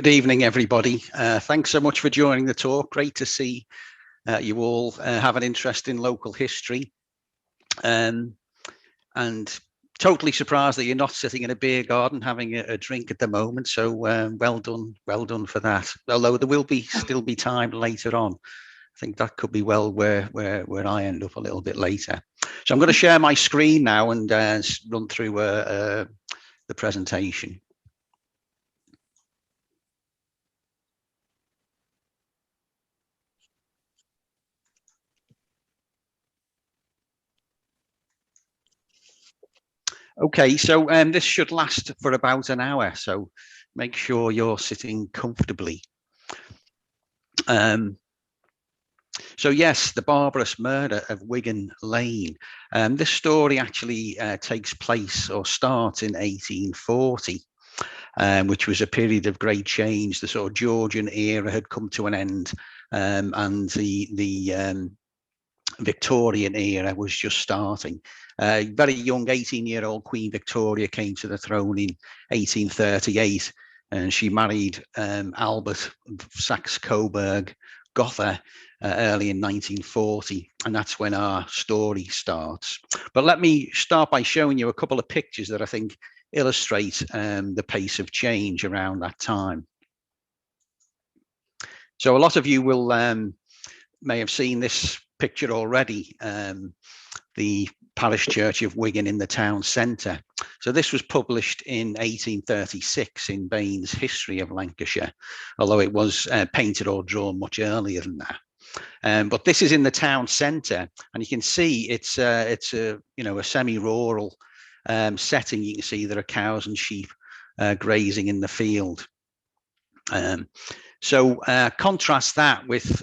Good evening, everybody. Thanks so much for joining the talk. Great to see you all have an interest in local history. And totally surprised that you're not sitting in a beer garden having a drink at the moment. So well done for that. Although there will still be time later on. I think that could be well where I end up a little bit later. So I'm going to share my screen now and run through the presentation. Okay, so this should last for about an hour, so make sure you're sitting comfortably. So yes, the barbarous murder of Wigan Lane. This story actually takes place or starts in 1840, which was a period of great change. The sort of Georgian era had come to an end, and the Victorian era was just starting. Very young 18-year-old Queen Victoria came to the throne in 1838, and she married Albert Saxe-Coburg Gotha early in 1940, and that's when our story starts. But let me start by showing you a couple of pictures that I think illustrate the pace of change around that time. So a lot of you will may have seen this picture already, the parish church of Wigan in the town centre. So this was published in 1836 in Bain's History of Lancashire, although it was painted or drawn much earlier than that. But this is in the town centre, and you can see it's a semi-rural setting. You can see there are cows and sheep grazing in the field. So contrast that with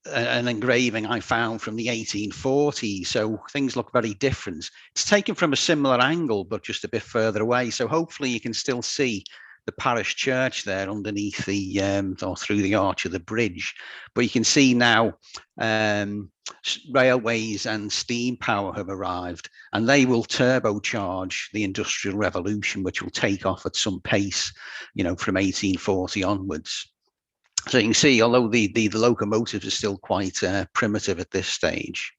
an engraving I found from the 1840s. So things look very different. It's taken from a similar angle, but just a bit further away. So hopefully you can still see the parish church there underneath the or through the arch of the bridge. But you can see now railways and steam power have arrived, and they will turbocharge the Industrial Revolution, which will take off at some pace, from 1840 onwards. So you can see, although the locomotives are still quite primitive at this stage.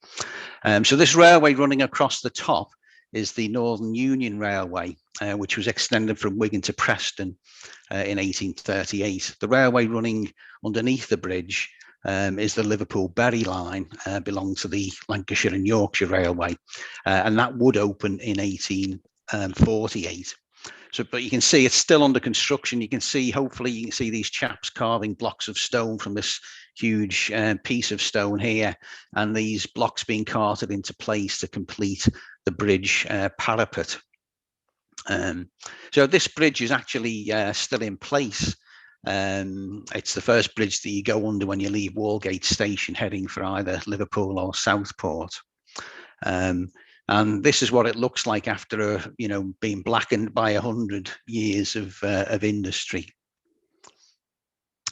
So this railway running across the top is the Northern Union Railway, which was extended from Wigan to Preston in 1838. The railway running underneath the bridge is the Liverpool-Bury line, belonged to the Lancashire and Yorkshire Railway, and that would open in 1848. So, but you can see it's still under construction. You can see, hopefully you can see these chaps carving blocks of stone from this huge piece of stone here, and these blocks being carted into place to complete the bridge parapet. So this bridge is actually still in place. It's the first bridge that you go under when you leave Walgate Station heading for either Liverpool or Southport. And this is what it looks like after, being blackened by 100 years of industry.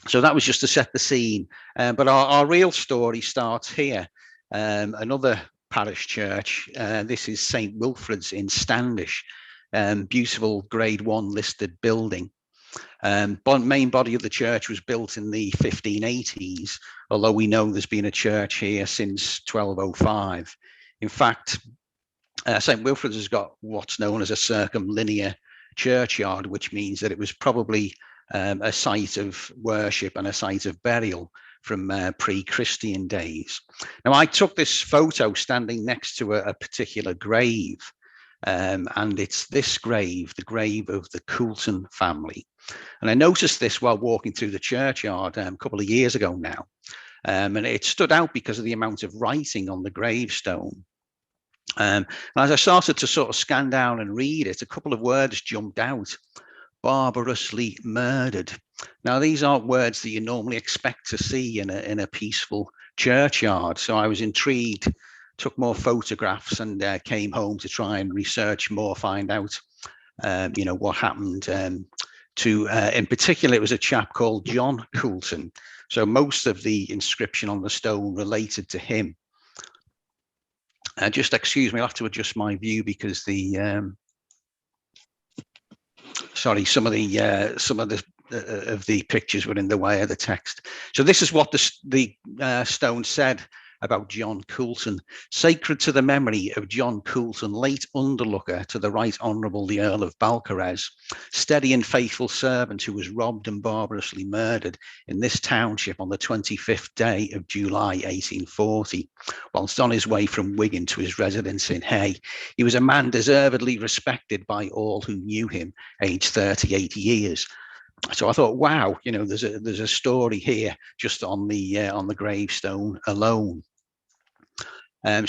So that was just to set the scene. But our real story starts here. Another parish church. This is St. Wilfrid's in Standish. Beautiful Grade 1 listed building. Main body of the church was built in the 1580s, although we know there's been a church here since 1205. In fact, St. Wilfrid's has got what's known as a circumlinear churchyard, which means that it was probably a site of worship and a site of burial from pre-Christian days. Now, I took this photo standing next to a particular grave, and it's this grave, the grave of the Coulton family. And I noticed this while walking through the churchyard a couple of years ago now, and it stood out because of the amount of writing on the gravestone. And as I started to sort of scan down and read it, a couple of words jumped out: barbarously murdered. Now, these aren't words that you normally expect to see in a peaceful churchyard. So I was intrigued, took more photographs, and came home to try and research more, find out, what happened to, in particular, it was a chap called John Coulton. So most of the inscription on the stone related to him. Just excuse me, I'll have to adjust my view because the sorry, some of the the pictures were in the way of the text. So this is what the stone said about John Coulson: sacred to the memory of John Coulson, late underlooker to the Right Honourable the Earl of Barbarous, steady and faithful servant who was robbed and barbarously murdered in this township on the 25th day of July 1840, whilst on his way from Wigan to his residence in Hay. He was a man deservedly respected by all who knew him, aged 38 years. So I thought, wow, you know, there's a story here just on the gravestone alone. I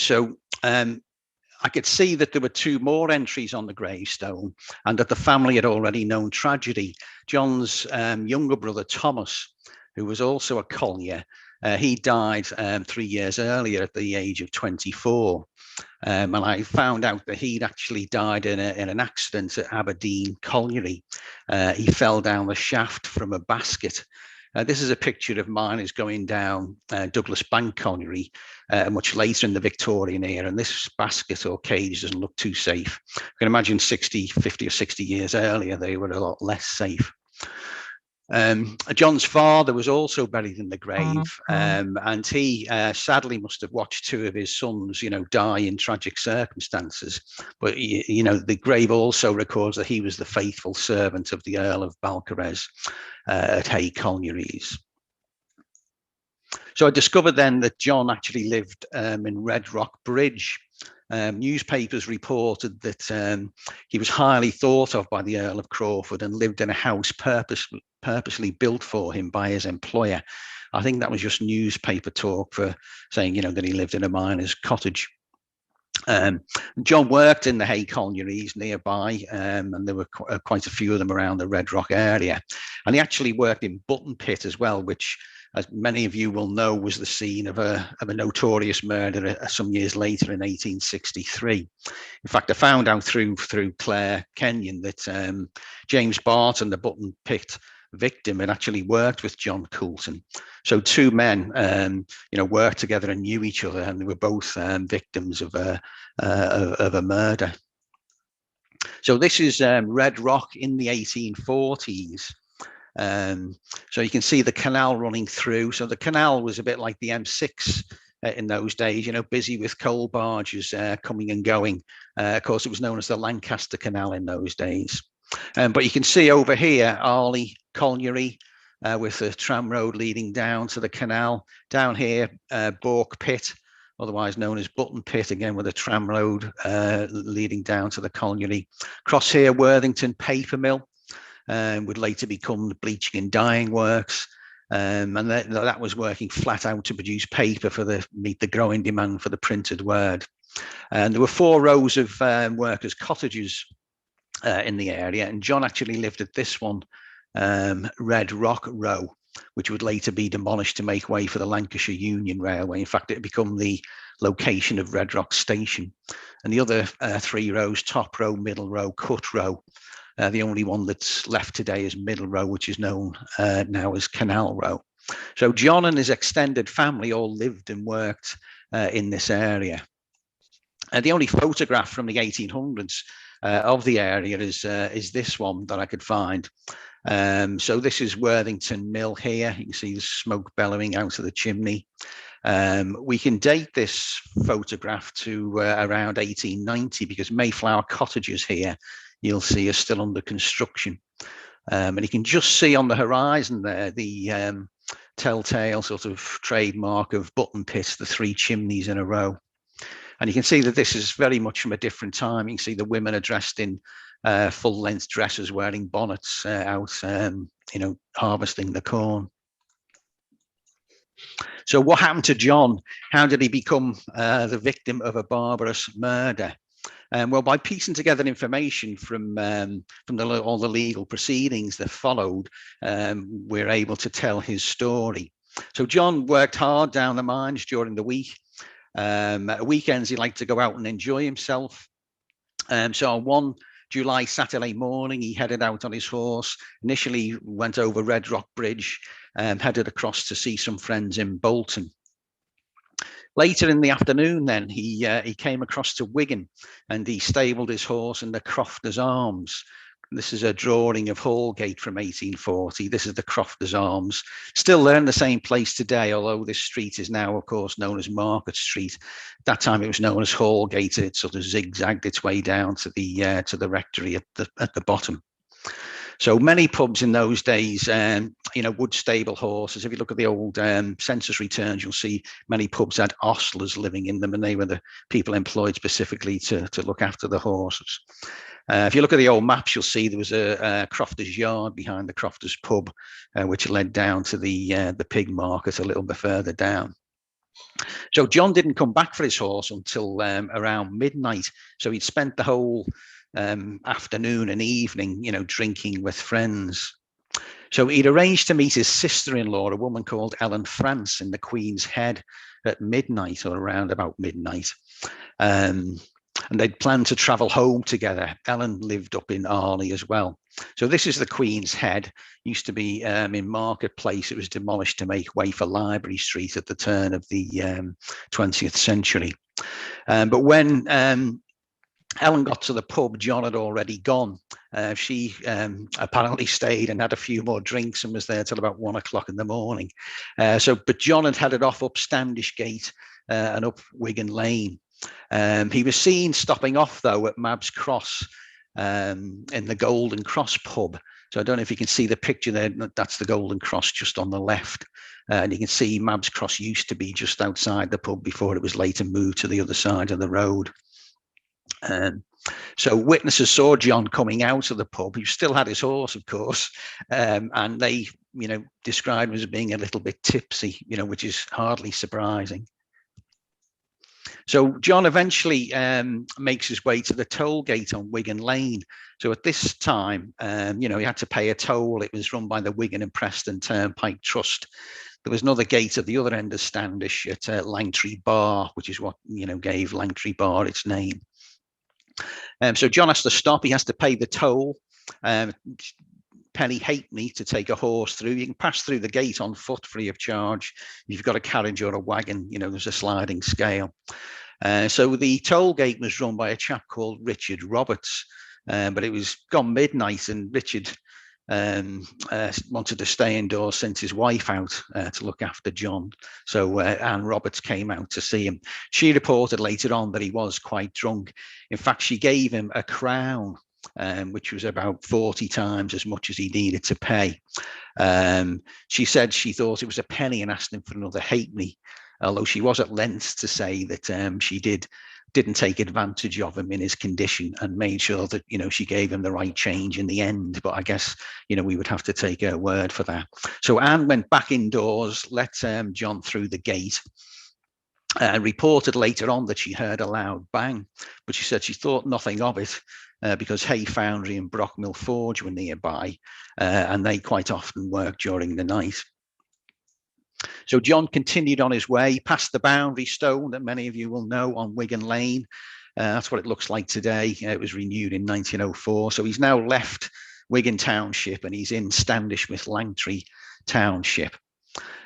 could see that there were 2 more entries on the gravestone, and that the family had already known tragedy. John's younger brother Thomas, who was also a collier, he died 3 years earlier at the age of 24. And I found out that he'd actually died in an accident at Aberdeen Colliery. He fell down the shaft from a basket. This is a picture of miners going down Douglas Bank Colliery much later in the Victorian era, and this basket or cage doesn't look too safe. You can imagine 50 or 60 years earlier, they were a lot less safe. John's father was also buried in the grave, and he sadly must have watched 2 of his sons, you know, die in tragic circumstances. But you know, the grave also records that he was the faithful servant of the Earl of Balcarres at Hay Collieries. So I discovered then that John actually lived in Red Rock Bridge. Newspapers reported that he was highly thought of by the Earl of Crawford and lived in a house purposely built for him by his employer. I think that was just newspaper talk for saying, you know, that he lived in a miner's cottage. John worked in the Hay Collieries nearby, and there were quite a few of them around the Red Rock area. And he actually worked in Button Pit as well, which, as many of you will know, was the scene of a notorious murder some years later in 1863. In fact, I found out through Claire Kenyon that James Barton, the Button Pit victim, had actually worked with John Coulson. So 2 men, you know, worked together and knew each other, and they were both victims of a murder. So this is Red Rock in the 1840s. So you can see the canal running through. So the canal was a bit like the M6 in those days, you know, busy with coal barges coming and going. Of course, it was known as the Lancaster Canal in those days. But you can see over here, Arley Colliery, with the tram road leading down to the canal. Down here, Bork Pit, otherwise known as Button Pit, again with a tram road leading down to the colliery. Across here, Worthington Paper Mill, would later become the bleaching and dyeing works. And that was working flat out to produce paper for meet the growing demand for the printed word. And there were 4 rows of workers' cottages in the area, and John actually lived at this one, Red Rock Row, which would later be demolished to make way for the Lancashire Union Railway. In fact, it had become the location of Red Rock Station. And the other 3 rows, Top Row, Middle Row, Cut Row, the only one that's left today is Middle Row, which is known now as Canal Row. So John and his extended family all lived and worked in this area. The only photograph from the 1800s of the area is this one that I could find. So this is Worthington Mill here. You can see the smoke bellowing out of the chimney. We can date this photograph to around 1890 because Mayflower cottages here, you'll see, are still under construction. And you can just see on the horizon there the telltale sort of trademark of Button Pit, the 3 chimneys in a row. And you can see that this is very much from a different time. You can see the women are dressed in full-length dresses, wearing bonnets out, you know, harvesting the corn. So what happened to John? How did he become the victim of a barbarous murder? Well, by piecing together information from all the legal proceedings that followed, we're able to tell his story. So John worked hard down the mines during the week. At weekends, he liked to go out and enjoy himself. So on one July Saturday morning, he headed out on his horse, initially went over Red Rock Bridge, headed across to see some friends in Bolton. Later in the afternoon, then, he came across to Wigan, and he stabled his horse in the Crofters Arms. This is a drawing of Hallgate from 1840. This is the Crofters Arms. Still there in the same place today, although this street is now, of course, known as Market Street. That time it was known as Hallgate. It sort of zigzagged its way down to the rectory at the bottom. So many pubs in those days, wood stable horses. If you look at the old census returns, you'll see many pubs had ostlers living in them, and they were the people employed specifically to look after the horses. If you look at the old maps, you'll see there was a Crofter's Yard behind the Crofter's Pub, which led down to the pig market a little bit further down. So John didn't come back for his horse until around midnight. So he'd spent the whole afternoon and evening, drinking with friends. So he'd arranged to meet his sister-in-law, a woman called Ellen France, in the Queen's Head at midnight or around about midnight. And they'd planned to travel home together. Ellen lived up in Arley as well. So this is the Queen's Head. Used to be in Marketplace. It was demolished to make way for Library Street at the turn of the 20th century. But when Ellen got to the pub, John had already gone. She apparently stayed and had a few more drinks and was there till about 1 o'clock in the morning. But John had headed off up Standish Gate and up Wigan Lane. He was seen stopping off, though, at Mab's Cross in the Golden Cross pub. So I don't know if you can see the picture there. That's the Golden Cross just on the left. And you can see Mab's Cross used to be just outside the pub before it was later moved to the other side of the road. So witnesses saw John coming out of the pub. He still had his horse, of course, and they, described him as being a little bit tipsy, which is hardly surprising. So John eventually makes his way to the toll gate on Wigan Lane. So at this time, he had to pay a toll. It was run by the Wigan and Preston Turnpike Trust. There was another gate at the other end of Standish at Langtree Bar, which is what, gave Langtree Bar its name. So John has to stop. He has to pay the toll, penny halfpenny to take a horse through. You can pass through the gate on foot free of charge. If you've got a carriage or a wagon, there's a sliding scale. So the toll gate was run by a chap called Richard Roberts, but it was gone midnight and Richard wanted to stay indoors, sent his wife out to look after John. So Anne Roberts came out to see him. She reported later on that he was quite drunk. In fact, she gave him a crown, which was about 40 times as much as he needed to pay. She said she thought it was a penny and asked him for another halfpenny, although she was at lengths to say that she didn't take advantage of him in his condition and made sure that, she gave him the right change in the end. But I guess, we would have to take her word for that. So Anne went back indoors, let John through the gate, reported later on that she heard a loud bang, but she said she thought nothing of it because Hay Foundry and Brockmill Forge were nearby, and they quite often worked during the night. So John continued on his way past the boundary stone that many of you will know on Wigan Lane. That's what it looks like today. It was renewed in 1904. So he's now left Wigan Township and he's in Standish with Langtree Township.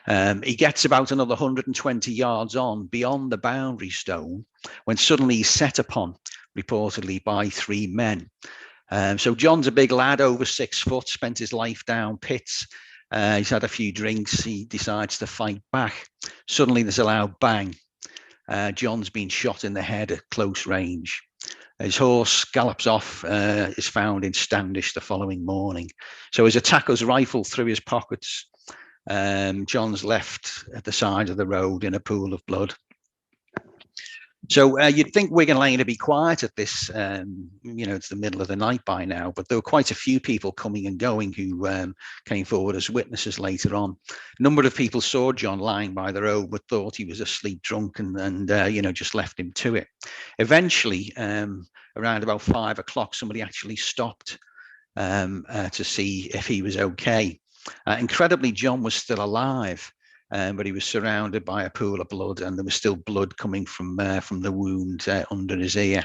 He gets about another 120 yards on beyond the boundary stone when suddenly he's set upon, reportedly by 3 men. So John's a big lad, over 6 foot, spent his life down pits. He's had a few drinks. He decides to fight back. Suddenly there's a loud bang. John's been shot in the head at close range. His horse gallops off, is found in Standish the following morning. So his attacker's rifle through his pockets. John's left at the side of the road in a pool of blood. So you'd think Wigan Lane would be quiet at this, it's the middle of the night by now, but there were quite a few people coming and going who came forward as witnesses later on. A number of people saw John lying by the road, but thought he was asleep drunk and just left him to it. Eventually, around about 5 o'clock, somebody actually stopped to see if he was okay. Incredibly, John was still alive. But he was surrounded by a pool of blood, and there was still blood coming from the wound under his ear.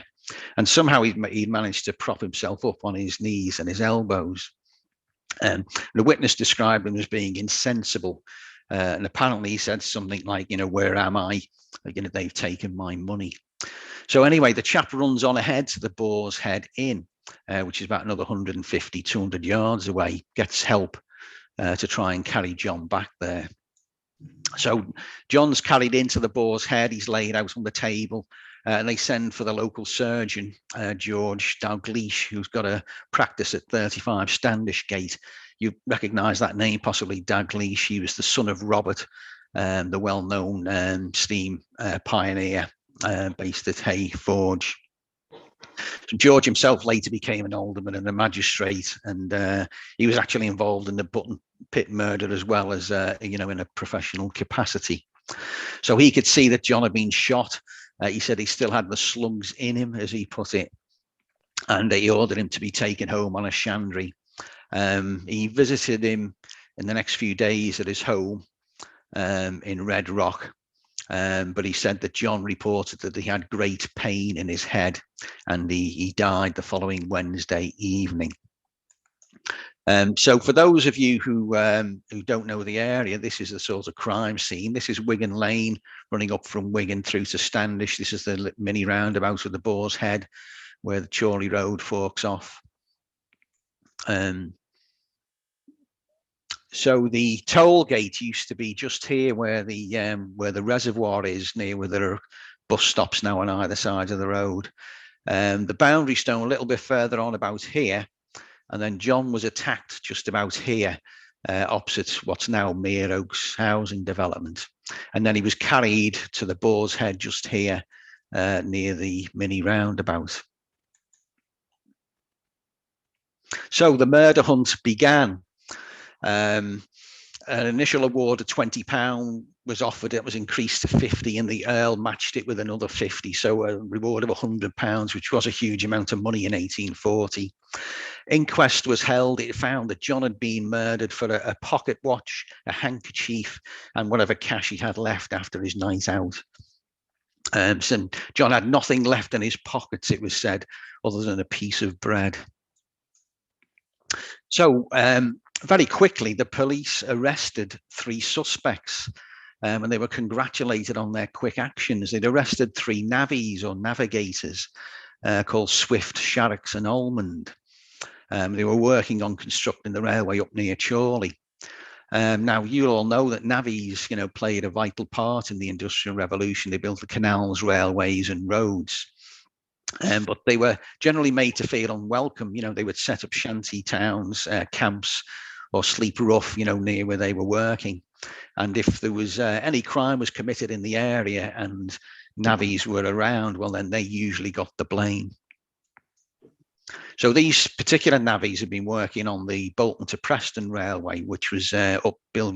And somehow he'd managed to prop himself up on his knees and his elbows. The witness described him as being insensible, and apparently he said something like, "Where am I? They've taken my money." So anyway, the chap runs on ahead to the Boar's Head Inn. which is about another 150, 200 yards away, gets help to try and carry John back there. So John's carried into the Boar's Head. He's laid out on the table, and they send for the local surgeon, George Dalgleish, who's got a practice at 35 Standish Gate. You recognise that name, possibly Dalgleish. He was the son of Robert, the well-known steam pioneer based at Hay Forge. So George himself later became an alderman and a magistrate, and he was actually involved in the Button Pit murder as well as, in a professional capacity. So he could see that John had been shot. He said he still had the slugs in him, as he put it, and he ordered him to be taken home on a shandry. He visited him in the next few days at his home in Red Rock. But he said that John reported that he had great pain in his head, and he died the following Wednesday evening. So for those of you who don't know the area, this is the sort of crime scene. This is Wigan Lane, running up from Wigan through to Standish. This is the mini roundabout of the Boar's Head, where the Chorley Road forks off. So the toll gate used to be just here where the reservoir is, near where there are bus stops now on either side of the road. The boundary stone a little bit further on, about here, and then John was attacked just about here, opposite what's now Mere Oaks housing development, and then he was carried to the Boar's Head just here, near the mini roundabout. So the murder hunt began. An initial award of £20 was offered. It was increased to 50, and the Earl matched it with another 50. So a reward of £100, which was a huge amount of money in 1840. Inquest was held. It found that John had been murdered for a pocket watch, a handkerchief, and whatever cash he had left after his night out. So John had nothing left in his pockets, it was said, other than a piece of bread. So very quickly, the police arrested 3 suspects, and they were congratulated on their quick actions. They'd arrested 3 navvies or navigators called Swift, Sharrocks and Almond. They were working on constructing the railway up near Chorley. Now, you all know that navvies, played a vital part in the Industrial Revolution. They built the canals, railways and roads. But they were generally made to feel unwelcome. They would set up shanty towns, camps, or sleep rough, near where they were working. And if there was any crime was committed in the area and navvies were around, well, then they usually got the blame. So these particular navvies had been working on the Bolton to Preston Railway, which was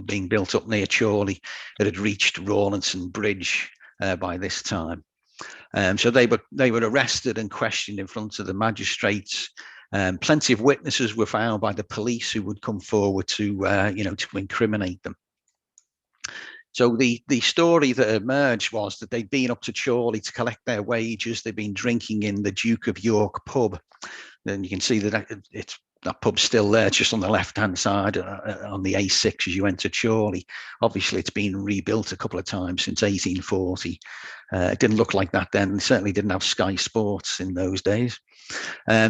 being built up near Chorley. It had reached Rawlinson Bridge by this time. So they were arrested and questioned in front of the magistrates. Plenty of witnesses were found by the police who would come forward to to incriminate them. So the story that emerged was that they'd been up to Chorley to collect their wages. They'd been drinking in the Duke of York pub. Then you can see that that pub's still there, just on the left-hand side on the A6 as you enter Chorley. Obviously, it's been rebuilt a couple of times since 1840. It didn't look like that then. They certainly didn't have Sky Sports in those days.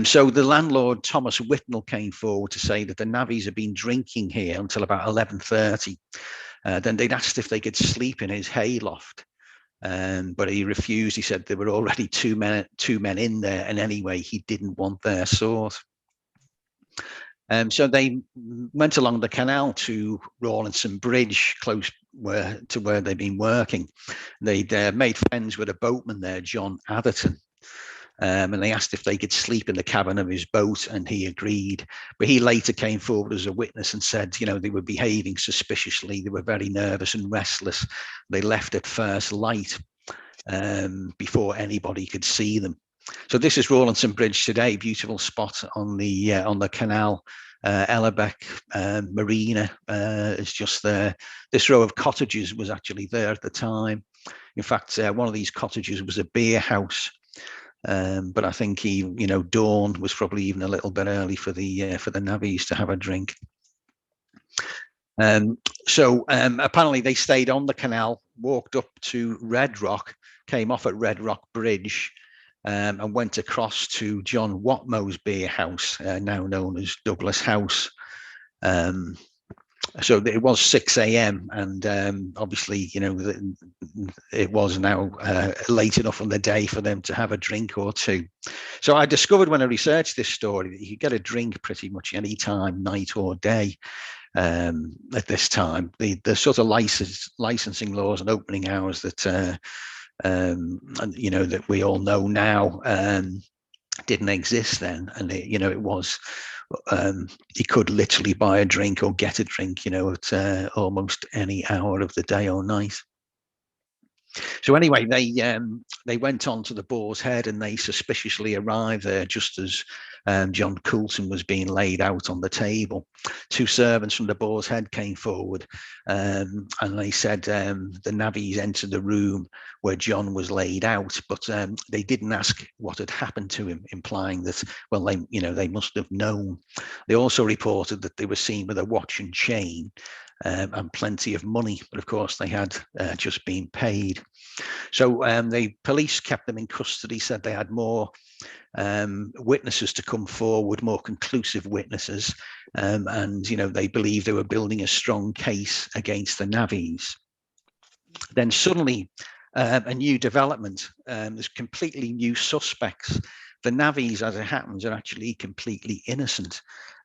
So the landlord, Thomas Whitnell, came forward to say that the navvies had been drinking here until about 11:30. Then they'd asked if they could sleep in his hayloft. But he refused. He said there were already two men in there, and anyway, he didn't want their sort. So they went along the canal to Rawlinson Bridge, close to where they'd been working. They'd made friends with a boatman there, John Atherton, and they asked if they could sleep in the cabin of his boat, and he agreed. But he later came forward as a witness and said, they were behaving suspiciously. They were very nervous and restless. They left at first light before anybody could see them. So this is Rawlinson Bridge today, beautiful spot on the canal. Ellerbeck Marina is just there. This row of cottages was actually there at the time. In fact, one of these cottages was a beer house. But I think dawn was probably even a little bit early for the navvies to have a drink. So apparently they stayed on the canal, walked up to Red Rock, came off at Red Rock Bridge, and went across to John Watmo's beer house, now known as Douglas House. So it was 6 a.m. and obviously, it was now late enough on the day for them to have a drink or two. So I discovered when I researched this story that you could get a drink pretty much any time, night or day. At this time, the sort of licensing laws and opening hours that that we all know now didn't exist then, and it was you could literally buy a drink or get a drink, at almost any hour of the day or night. So anyway, they went on to the Boar's Head, and they suspiciously arrived there just as John Coulson was being laid out on the table. Two servants from the Boar's Head came forward, and they said the navvies entered the room where John was laid out, but they didn't ask what had happened to him, implying that, well, they must have known. They also reported that they were seen with a watch and chain and plenty of money, but of course they had just been paid. So the police kept them in custody, said they had more witnesses to come forward, more conclusive witnesses, and they believed they were building a strong case against the navvies. Then suddenly a new development. There's completely new suspects. The navvies, as it happens, are actually completely innocent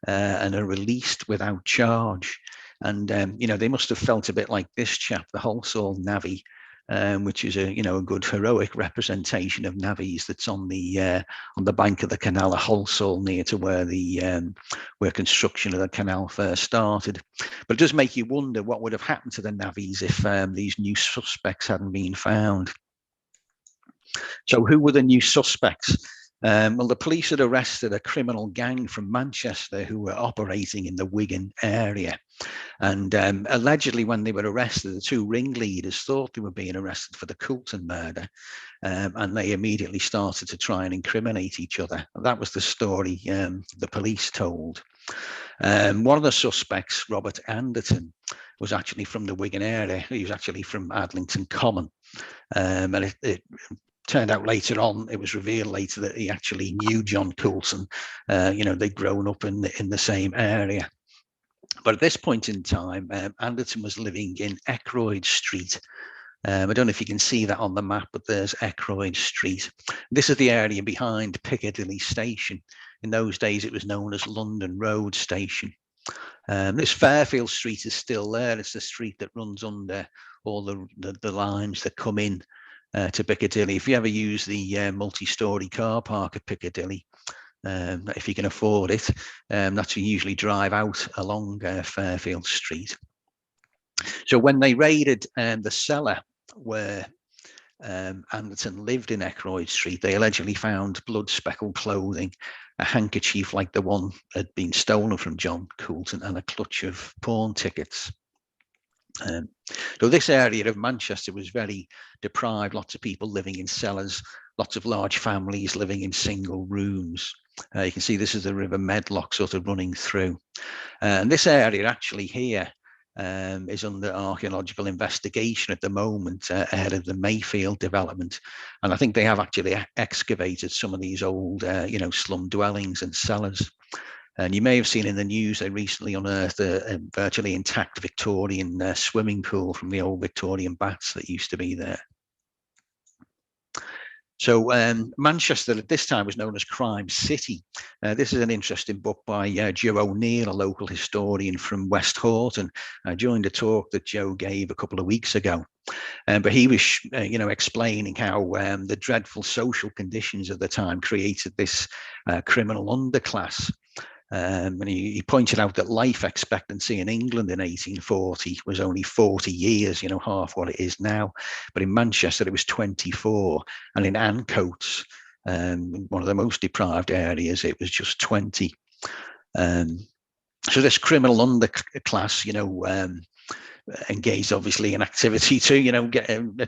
and are released without charge. And they must have felt a bit like this chap, the Halsall navvy, which is a good heroic representation of navvies that's on the bank of the canal of Halsall, near to where construction of the canal first started. But it does make you wonder what would have happened to the navvies if these new suspects hadn't been found. So who were the new suspects? Well, the police had arrested a criminal gang from Manchester who were operating in the Wigan area. And allegedly, when they were arrested, the two ringleaders thought they were being arrested for the Coulson murder, and they immediately started to try and incriminate each other. That was the story the police told. One of the suspects, Robert Anderton, was actually from the Wigan area. He was actually from Adlington Common. And it turned out later on, it was revealed later that he actually knew John Coulson. They'd grown up in the same area. But at this point in time, Anderton was living in Eckroyd Street. I don't know if you can see that on the map, but there's Eckroyd Street. This is the area behind Piccadilly Station. In those days, it was known as London Road Station. This Fairfield Street is still there. It's the street that runs under all the lines that come in to Piccadilly. If you ever use the multi-storey car park at Piccadilly, if you can afford it, that's you usually drive out along Fairfield Street. So when they raided the cellar where Anderton lived in Eckroyd Street, they allegedly found blood-speckled clothing, a handkerchief like the one had been stolen from John Coulson, and a clutch of pawn tickets. So this area of Manchester was very deprived, lots of people living in cellars, lots of large families living in single rooms. You can see this is the River Medlock sort of running through. And this area actually here is under archaeological investigation at the moment ahead of the Mayfield development. And I think they have actually excavated some of these old, slum dwellings and cellars. And you may have seen in the news they recently unearthed a virtually intact Victorian swimming pool from the old Victorian baths that used to be there. So Manchester at this time was known as Crime City. This is an interesting book by Joe O'Neill, a local historian from West Horton. I joined a talk that Joe gave a couple of weeks ago. But he was, explaining how the dreadful social conditions of the time created this criminal underclass. And he pointed out that life expectancy in England in 1840 was only 40 years, half what it is now. But in Manchester, it was 24. And in Ancoats, one of the most deprived areas, it was just 20. So this criminal underclass, engaged obviously in activity to,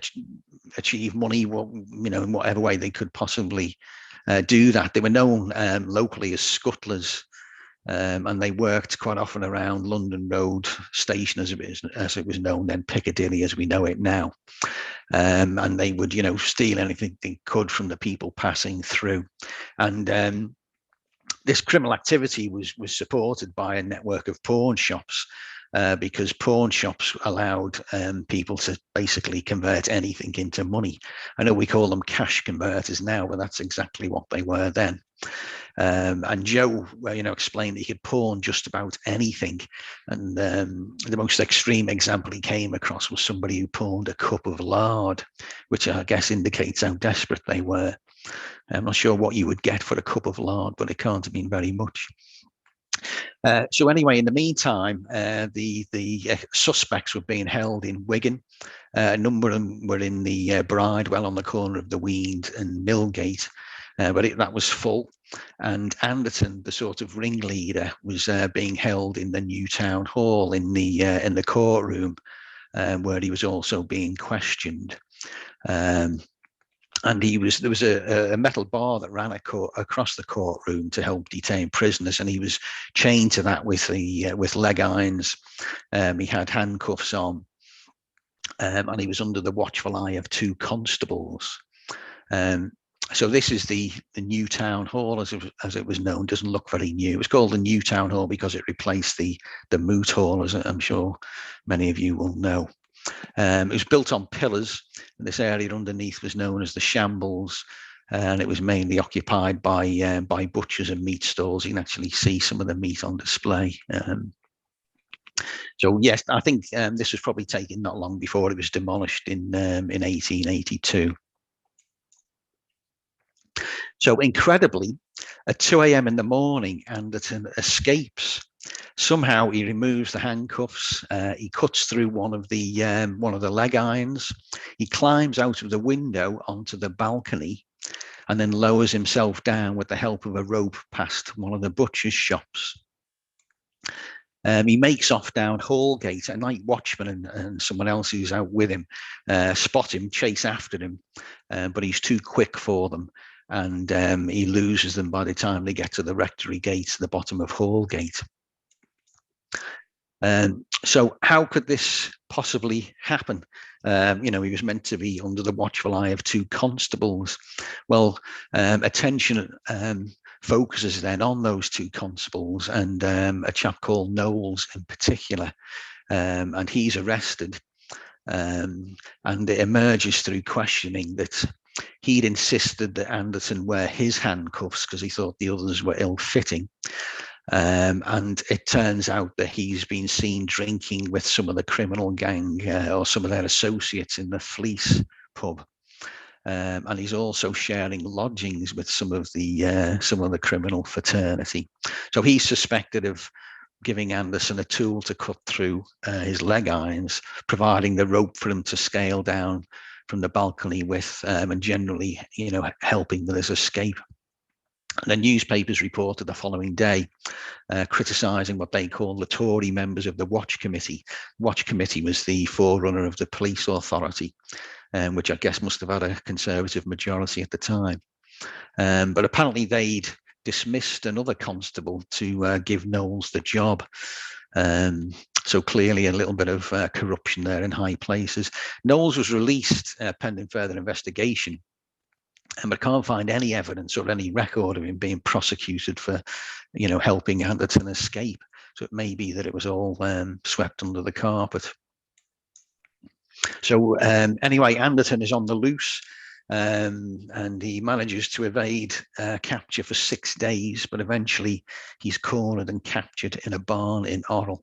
achieve money, in whatever way they could possibly do that. They were known locally as scuttlers. And they worked quite often around London Road Station, as it was known then, Piccadilly as we know it now. and they would, steal anything they could from the people passing through. And this criminal activity was supported by a network of pawn shops, because pawn shops allowed people to basically convert anything into money. I know we call them cash converters now, but that's exactly what they were then. And Joe, explained that he could pawn just about anything. And the most extreme example he came across was somebody who pawned a cup of lard, which I guess indicates how desperate they were. I'm not sure what you would get for a cup of lard, but it can't have been very much. So anyway, in the meantime, the suspects were being held in Wigan. A number of them were in the Bridewell on the corner of the Weed and Millgate, but that was full. And Anderton, the sort of ringleader, was being held in the new town hall in the courtroom, where he was also being questioned. And there was a metal bar that ran across the courtroom to help detain prisoners, and he was chained to that with leg irons. He had handcuffs on, and he was under the watchful eye of 2 constables. So this is the new town hall, as it was known. Doesn't look very new. It was called the new town hall because it replaced the moot hall, as I'm sure many of you will know. It was built on pillars, and this area underneath was known as the Shambles, and it was mainly occupied by butchers and meat stalls. You can actually see some of the meat on display. So yes, I think this was probably taken not long before it was demolished in 1882. So incredibly, at 2 a.m. in the morning, Anderton escapes. Somehow he removes the handcuffs. He cuts through one of the leg irons. He climbs out of the window onto the balcony, and then lowers himself down with the help of a rope past one of the butcher's shops. He makes off down Hallgate. A night watchman and someone else who's out with him spot him, chase after him, but he's too quick for them, and he loses them by the time they get to the rectory gates at the bottom of Hallgate. So how could this possibly happen? He was meant to be under the watchful eye of 2 constables. Well, attention focuses then on those 2 constables and a chap called Knowles in particular, and he's arrested. And it emerges through questioning that he'd insisted that Anderton wear his handcuffs because he thought the others were ill-fitting. And it turns out that he's been seen drinking with some of the criminal gang or some of their associates in the Fleece pub. And he's also sharing lodgings with some of the criminal fraternity. So he's suspected of giving Anderson a tool to cut through his leg irons, providing the rope for him to scale down from the balcony with, and generally, helping with his escape. And the newspapers reported the following day, criticising what they call the Tory members of the Watch Committee. Watch Committee was the forerunner of the police authority, which I guess must have had a Conservative majority at the time. But apparently they'd dismissed another constable to give Knowles the job. So clearly a little bit of corruption there in high places. Knowles was released pending further investigation, but I can't find any evidence or any record of him being prosecuted for, helping Anderton escape. So it may be that it was all swept under the carpet. So anyway, Anderton is on the loose, and he manages to evade capture for 6 days, but eventually he's cornered and captured in a barn in Orrell.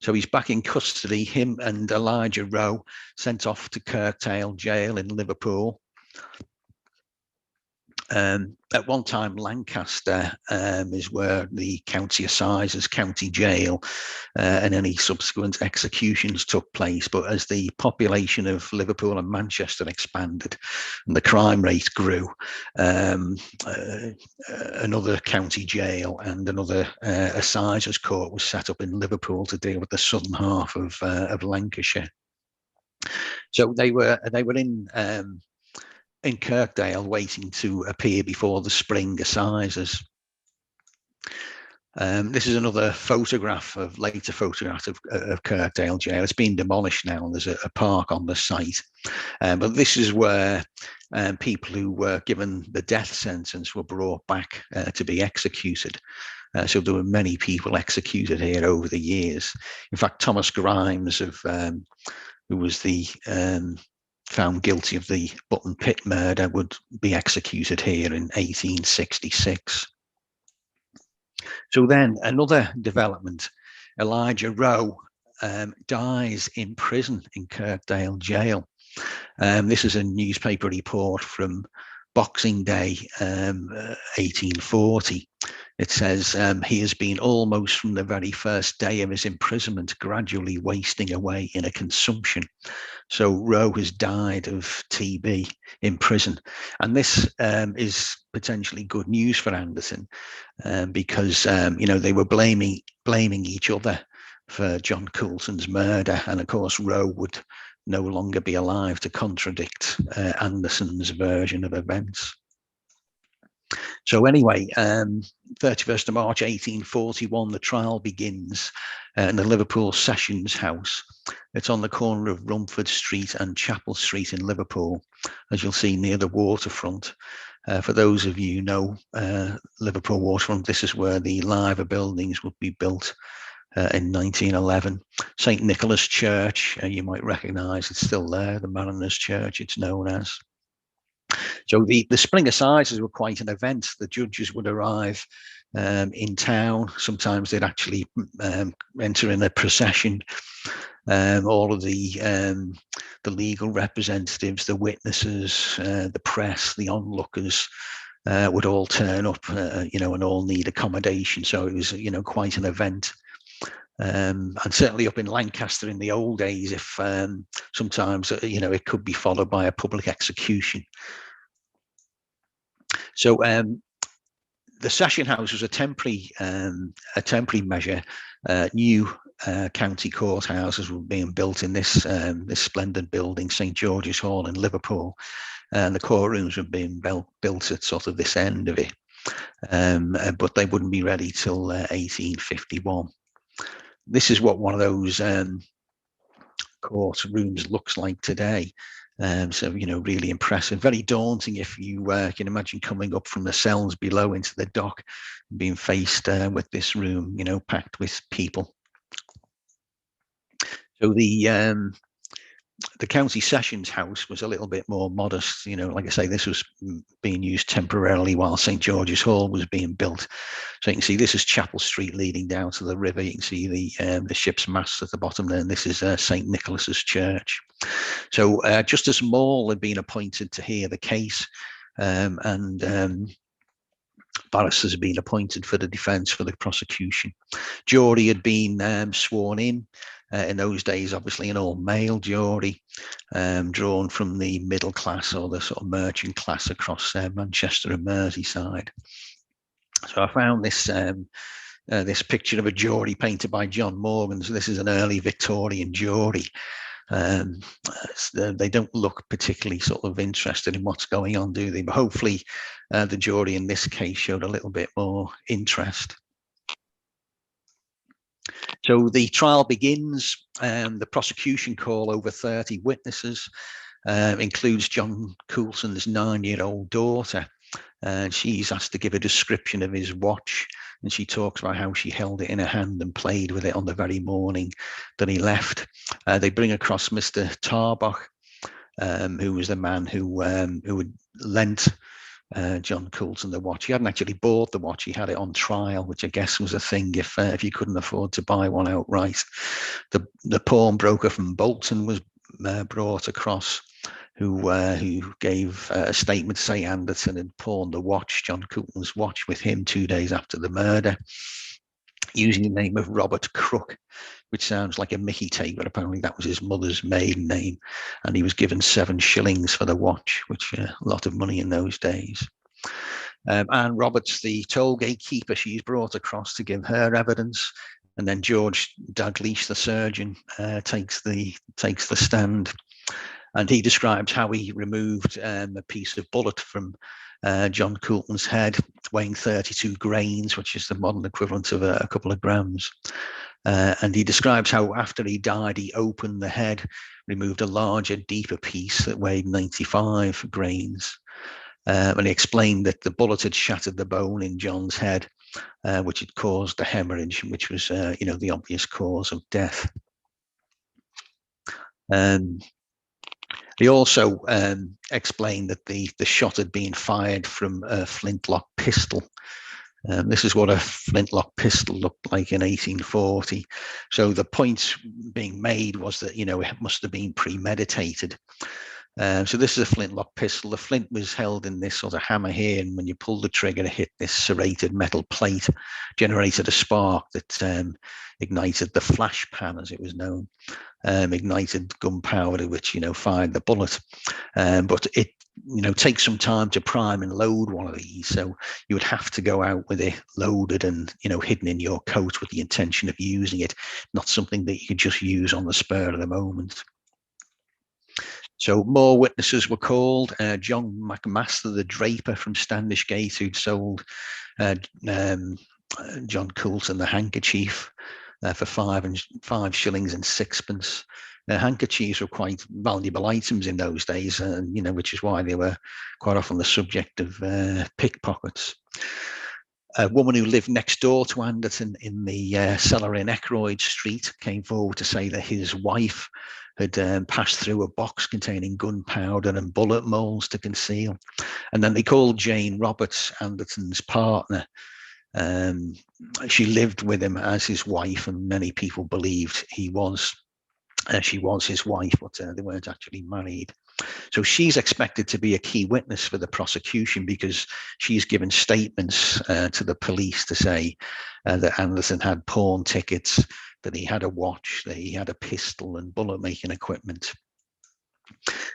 So he's back in custody, him and Elijah Rowe, sent off to Kirkdale Jail in Liverpool. At one time, Lancaster is where the county assizes, county jail, and any subsequent executions took place. But as the population of Liverpool and Manchester expanded and the crime rate grew, another county jail and another assizes court was set up in Liverpool to deal with the southern half of Lancashire. So they were in Kirkdale waiting to appear before the spring assizes. This is another photograph of later photograph of Kirkdale Jail. It's been demolished now, and there's a park on the site. But this is where people who were given the death sentence were brought back to be executed. So there were many people executed here over the years. In fact, Thomas Grimes, who was the found guilty of the Button Pit murder, would be executed here in 1866. So then another development, Elijah Rowe dies in prison in Kirkdale Jail. This is a newspaper report from Boxing Day 1840. It says he has been almost from the very first day of his imprisonment gradually wasting away in a consumption. So Rowe has died of TB in prison, and this is potentially good news for Anderson because they were blaming each other for John Coulson's murder, and of course Rowe would no longer be alive to contradict Anderson's version of events. So anyway, 31st of March 1841, the trial begins in the Liverpool Sessions House. It's on the corner of Rumford Street and Chapel Street in Liverpool, as you'll see near the waterfront. For those of you who know Liverpool waterfront, this is where the Liver buildings would be built in 1911. St. Nicholas Church, you might recognise, it's still there, the Mariners' Church it's known as. So the Spring Assizes were quite an event. The judges would arrive in town. Sometimes they'd actually enter in a procession. All of the legal representatives, the witnesses, the press, the onlookers would all turn up, and all need accommodation. So it was, quite an event. And certainly up in Lancaster in the old days, if sometimes, it could be followed by a public execution. So the Session House was a temporary measure. New county courthouses were being built in this splendid building, St. George's Hall in Liverpool, and the courtrooms were being built at sort of this end of it, but they wouldn't be ready till 1851. This is what one of those courtrooms looks like today. So, really impressive, very daunting if you can imagine coming up from the cells below into the dock, being faced with this room, packed with people. So the County Sessions House was a little bit more modest. Like I say, this was being used temporarily while St. George's Hall was being built. So you can see this is Chapel Street leading down to the river. You can see the ship's masts at the bottom there, and this is St. Nicholas's Church. So Justice Maule had been appointed to hear the case, and barristers had been appointed for the defence, for the prosecution. Jury had been sworn in those days, obviously an all-male jury, drawn from the middle class or the sort of merchant class across Manchester and Merseyside. So I found this this picture of a jury painted by John Morgan. So this is an early Victorian jury. They don't look particularly sort of interested in what's going on, do they? But hopefully the jury in this case showed a little bit more interest. So the trial begins, and the prosecution call over 30 witnesses, includes John Coulson's 9-year-old daughter. And she's asked to give a description of his watch, and she talks about how she held it in her hand and played with it on the very morning that he left. They bring across Mr. Tarbach, who was the man who had lent John Coulson the watch. He hadn't actually bought the watch; he had it on trial, which I guess was a thing if you couldn't afford to buy one outright. The pawnbroker from Bolton was brought across, who gave a statement to say Anderson had pawned the watch, John Coulson's watch, with him 2 days after the murder, using the name of Robert Crook, which sounds like a Mickey tape, but apparently that was his mother's maiden name. And he was given 7 shillings for the watch, which a lot of money in those days. Anne Roberts, the toll gate keeper, she's brought across to give her evidence. And then George Dalgleish, the surgeon, takes the stand. And he describes how he removed a piece of bullet from John Coulton's head, weighing 32 grains, which is the modern equivalent of a couple of grams. And he describes how after he died, he opened the head, removed a larger, deeper piece that weighed 95 grains. And he explained that the bullet had shattered the bone in John's head, which had caused the hemorrhage, which was, the obvious cause of death. He also explained that the shot had been fired from a flintlock pistol. This is what a flintlock pistol looked like in 1840. So the point being made was that, it must have been premeditated. So this is a flintlock pistol. The flint was held in this sort of hammer here, and when you pulled the trigger, it hit this serrated metal plate, generated a spark that ignited the flash pan, as it was known, ignited gunpowder, which fired the bullet. But it takes some time to prime and load one of these, so you would have to go out with it loaded and hidden in your coat with the intention of using it, not something that you could just use on the spur of the moment. So more witnesses were called. John McMaster, the draper from Standish Gate, who'd sold John Coulton the handkerchief for 5 shillings and 6pence. Handkerchiefs were quite valuable items in those days, which is why they were quite often the subject of pickpockets. A woman who lived next door to Anderton in the cellar in Eckroyd Street came forward to say that his wife had passed through a box containing gunpowder and bullet molds to conceal. And then they called Jane Roberts, Anderton's partner. She lived with him as his wife, and many people believed she was his wife, but they weren't actually married. So she's expected to be a key witness for the prosecution, because she's given statements to the police to say that Anderton had pawn tickets, that he had a watch, that he had a pistol and bullet making equipment.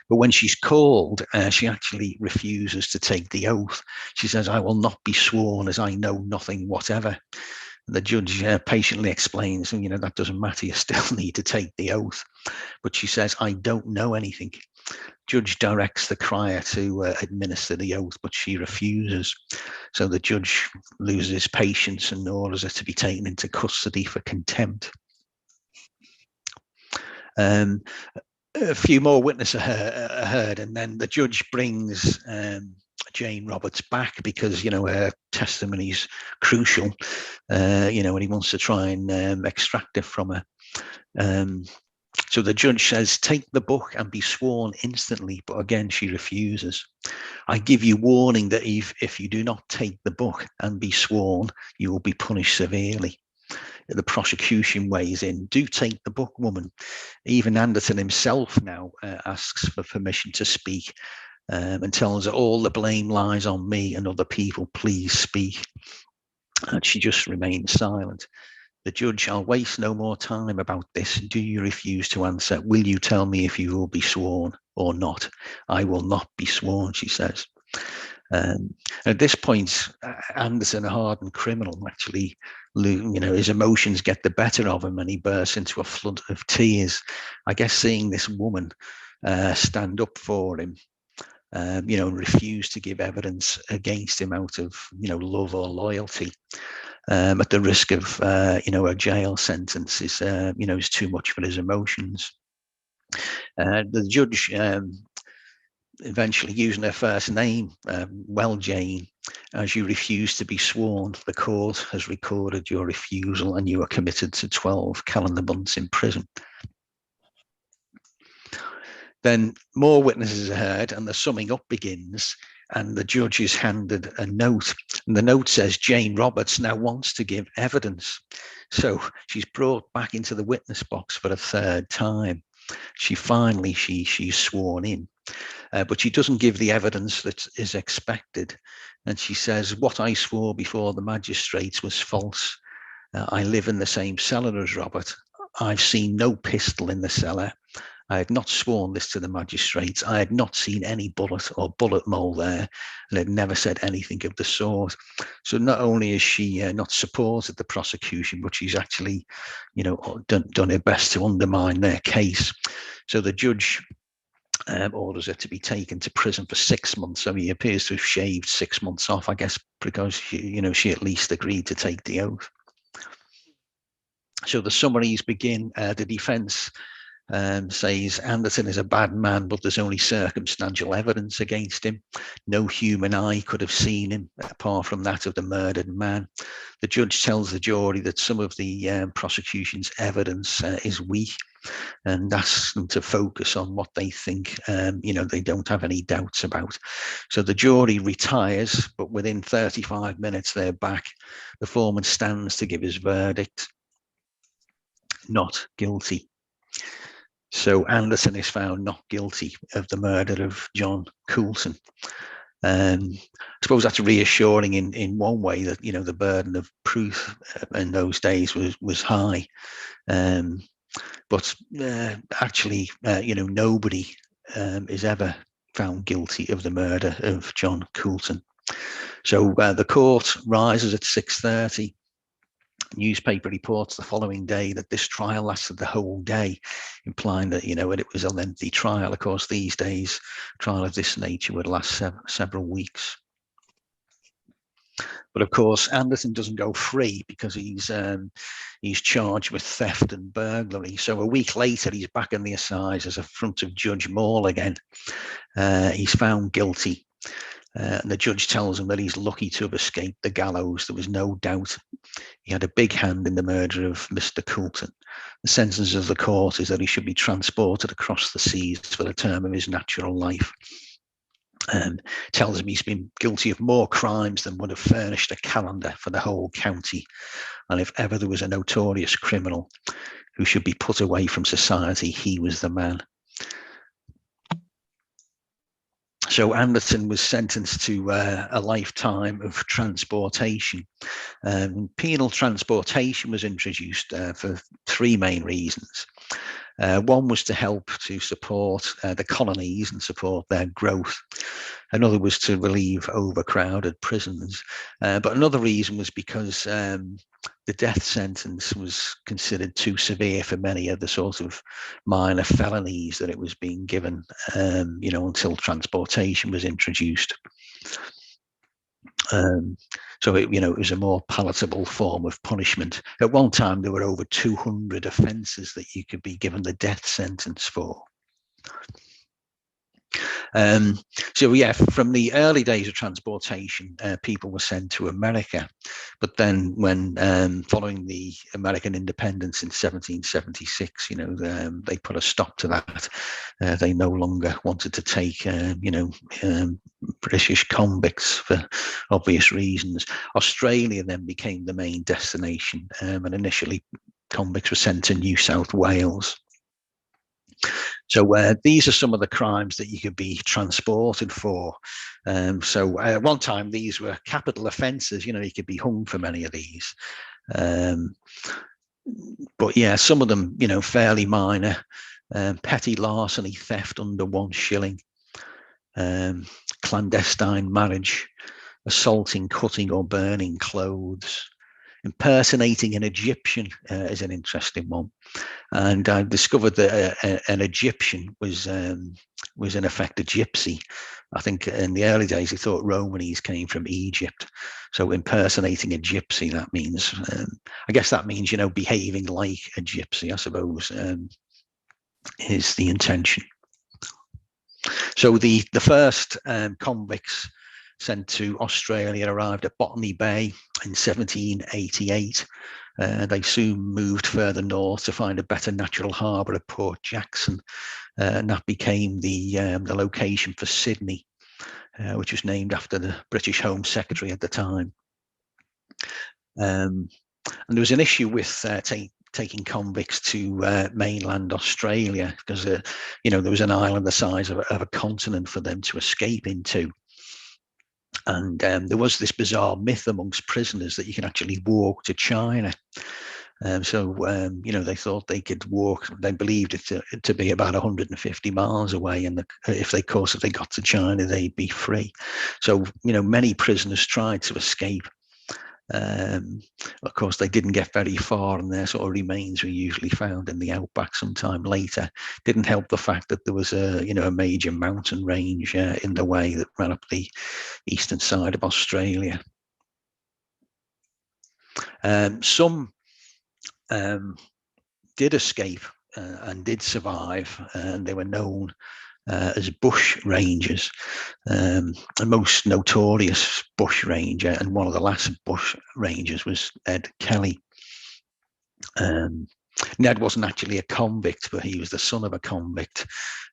But when she's called, she actually refuses to take the oath. She says, "I will not be sworn, as I know nothing whatever." And the judge patiently explains, that doesn't matter, you still need to take the oath. But she says, "I don't know anything." Judge directs the crier to administer the oath, but she refuses. So the judge loses patience and orders her to be taken into custody for contempt. A few more witnesses are heard, and then the judge brings Jane Roberts back, because her testimony is crucial, and he wants to try and extract it from her. So the judge says, "Take the book and be sworn instantly," but again she refuses. "I give you warning that if you do not take the book and be sworn, you will be punished severely." The prosecution weighs in. "Do take the book, woman." Even Anderton himself now asks for permission to speak, and tells her, "All the blame lies on me and other people. Please speak." And she just remains silent. The judge, "I'll waste no more time about this. Do you refuse to answer? Will you tell me if you will be sworn or not?" "I will not be sworn," she says. At this point, Anderton, a hardened criminal, actually, his emotions get the better of him, and he bursts into a flood of tears. I guess seeing this woman stand up for him, and refuse to give evidence against him out of, love or loyalty, at the risk of, a jail sentence, is too much for his emotions. The judge, eventually using her first name, "Well, Jane, as you refuse to be sworn, the court has recorded your refusal and you are committed to 12 calendar months in prison." Then more witnesses are heard, and the summing up begins, and the judge is handed a note, and the note says, "Jane Roberts now wants to give evidence." So she's brought back into the witness box for a third time. She's sworn in. But she doesn't give the evidence that is expected. And she says, "What I swore before the magistrates was false. I live in the same cellar as Robert. I've seen no pistol in the cellar. I had not sworn this to the magistrates. I had not seen any bullet or bullet mold there, and had never said anything of the sort." So not only is she not supported the prosecution, but she's actually, done her best to undermine their case. So the judge orders her to be taken to prison for 6 months. So he appears to have shaved 6 months off, I guess, because she at least agreed to take the oath. So the summaries begin. The defence says Anderson is a bad man, but there's only circumstantial evidence against him. No human eye could have seen him apart from that of the murdered man. The judge tells the jury that some of the prosecution's evidence is weak, and asks them to focus on what they think, they don't have any doubts about. So the jury retires, but within 35 minutes they're back. The foreman stands to give his verdict: not guilty. So Anderson is found not guilty of the murder of John Coulson. I suppose that's reassuring in one way, that the burden of proof in those days was high. But actually, nobody is ever found guilty of the murder of John Coulson. So the court rises at 6:30. Newspaper reports the following day that this trial lasted the whole day, implying that it was a lengthy trial. Of course, these days, a trial of this nature would last several weeks. But of course, Anderson doesn't go free because he's charged with theft and burglary. So a week later, he's back in the assizes in front of Judge Maul again. He's found guilty. And the judge tells him that he's lucky to have escaped the gallows. There was no doubt he had a big hand in the murder of Mr. Coulson. The sentence of the court is that he should be transported across the seas for the term of his natural life. Tells him he's been guilty of more crimes than would have furnished a calendar for the whole county. And if ever there was a notorious criminal who should be put away from society, he was the man. So Anderson was sentenced to a lifetime of transportation. Penal transportation was introduced for three main reasons. One was to help to support the colonies and support their growth. Another was to relieve overcrowded prisons. But another reason was because the death sentence was considered too severe for many of the sort of minor felonies that it was being given, until transportation was introduced. So it was a more palatable form of punishment. At one time, there were over 200 offences that you could be given the death sentence for. So yeah, from the early days of transportation, people were sent to America, but then when following the American independence in 1776, they put a stop to that. They no longer wanted to take British convicts for obvious reasons. Australia then became the main destination, and initially convicts were sent to New South Wales. So these are some of the crimes that you could be transported for. So at one time, these were capital offences. You could be hung for many of these. But yeah, some of them, fairly minor. Petty larceny, theft under 1 shilling. Clandestine marriage, assaulting, cutting or burning clothes. Impersonating an Egyptian is an interesting one, and I discovered that an Egyptian was in effect a gypsy. I think in the early days they thought Romanese came from Egypt, so impersonating a gypsy, that means, I guess that means behaving like a gypsy, I suppose, is the intention. So the first convicts sent to Australia arrived at Botany Bay in 1788. They soon moved further north to find a better natural harbour at Port Jackson, and that became the location for Sydney, which was named after the British Home Secretary at the time. And there was an issue with taking convicts to mainland Australia because there was an island the size of a continent for them to escape into. And there was this bizarre myth amongst prisoners that you can actually walk to China. So they thought they could walk. They believed it to be about 150 miles away, and if they got to China, they'd be free. So many prisoners tried to escape, Of course, they didn't get very far, and their sort of remains were usually found in the outback sometime later. Didn't help the fact that there was a major mountain range in the way that ran up the eastern side of Australia. Some did escape and did survive, and they were known as bush rangers. The most notorious bush ranger, and one of the last bush rangers, was Ned Kelly. Ned wasn't actually a convict, but he was the son of a convict.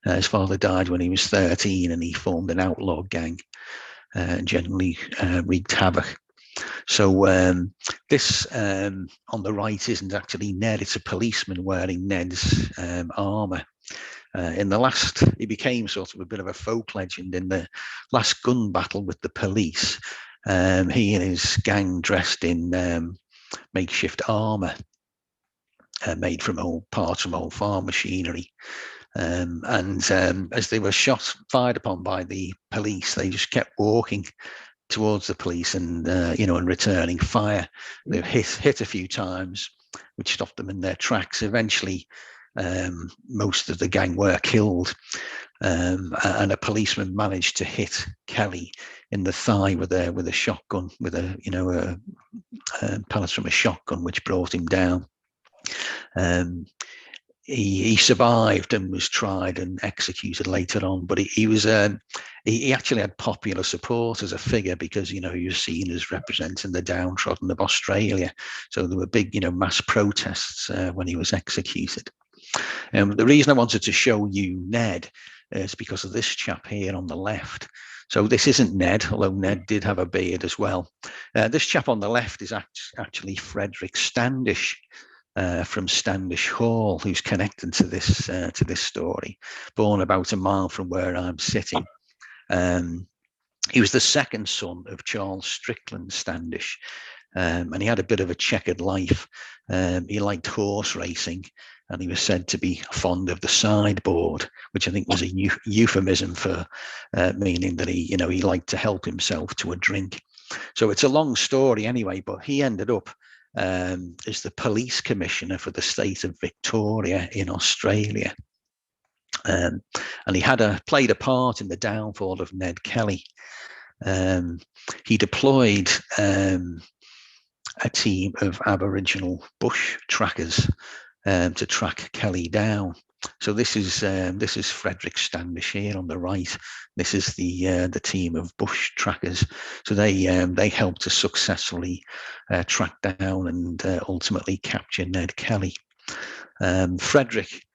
His father died when he was 13, and he formed an outlaw gang and generally wreaked havoc. So this on the right isn't actually Ned, it's a policeman wearing Ned's armour. In the last, he became sort of a bit of a folk legend in the last gun battle with the police. He and his gang dressed in makeshift armour made from old parts from old farm machinery. And as they were fired upon by the police, they just kept walking towards the police and and returning fire. They were hit a few times, which stopped them in their tracks. Eventually, most of the gang were killed, and a policeman managed to hit Kelly in the thigh with a shotgun, with a pellets from a shotgun, which brought him down. He survived and was tried and executed later on, but he was he actually had popular support as a figure because he was seen as representing the downtrodden of Australia. So there were big mass protests when he was executed. The reason I wanted to show you Ned is because of this chap here on the left. So this isn't Ned, although Ned did have a beard as well. This chap on the left is actually Frederick Standish. From Standish Hall, who's connected to this story, born about a mile from where I'm sitting. He was the second son of Charles Strickland Standish, and he had a bit of a checkered life. He liked horse racing, and he was said to be fond of the sideboard, which I think was a euphemism for meaning that he liked to help himself to a drink. So it's a long story anyway, but he ended up is the police commissioner for the state of Victoria in Australia. And he played a part in the downfall of Ned Kelly. He deployed a team of Aboriginal bush trackers to track Kelly down. So this is Frederick Standish here on the right. This is the team of bush trackers. So they helped to successfully track down and ultimately capture Ned Kelly. Frederick,